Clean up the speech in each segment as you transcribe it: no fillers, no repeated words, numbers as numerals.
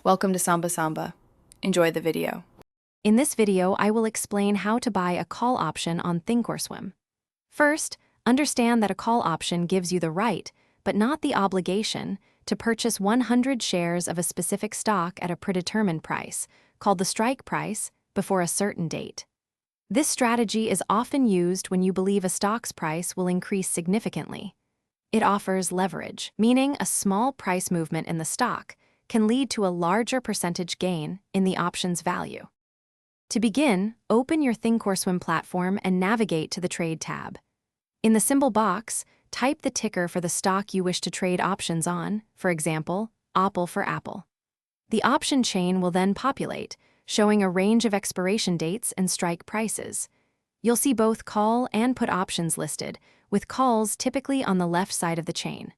Welcome to Samba Samba. Enjoy the video. In this video, I will explain how to buy a call option on Thinkorswim. First, understand that a call option gives you the right, but not the obligation, to purchase 100 shares of a specific stock at a predetermined price, called the strike price, before a certain date. This strategy is often used when you believe a stock's price will increase significantly. It offers leverage, meaning a small price movement in the stock can lead to a larger percentage gain in the option's value. To begin, open your Thinkorswim platform and navigate to the Trade tab. In the symbol box, type the ticker for the stock you wish to trade options on, for example, Apple for Apple. The option chain will then populate, showing a range of expiration dates and strike prices. You'll see both call and put options listed, with calls typically on the left side of the chain.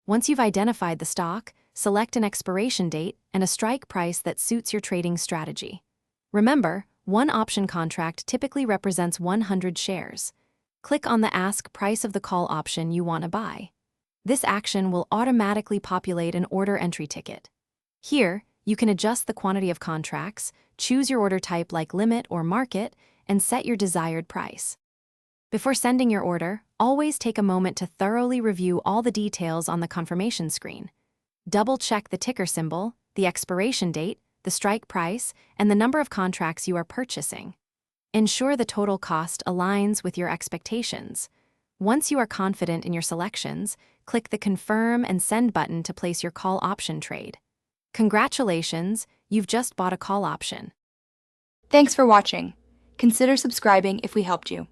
Once you've identified the stock, select an expiration date and a strike price that suits your trading strategy. Remember, one option contract typically represents 100 shares. Click on the Ask Price of the call option you want to buy. This action will automatically populate an order entry ticket. Here, you can adjust the quantity of contracts, choose your order type like limit or market, and set your desired price. Before sending your order, always take a moment to thoroughly review all the details on the confirmation screen. Double-check the ticker symbol, the expiration date, the strike price, and the number of contracts you are purchasing. Ensure the total cost aligns with your expectations. Once you are confident in your selections, click the Confirm and Send button to place your call option trade. Congratulations, you've just bought a call option. Thanks for watching. Consider subscribing if we helped you.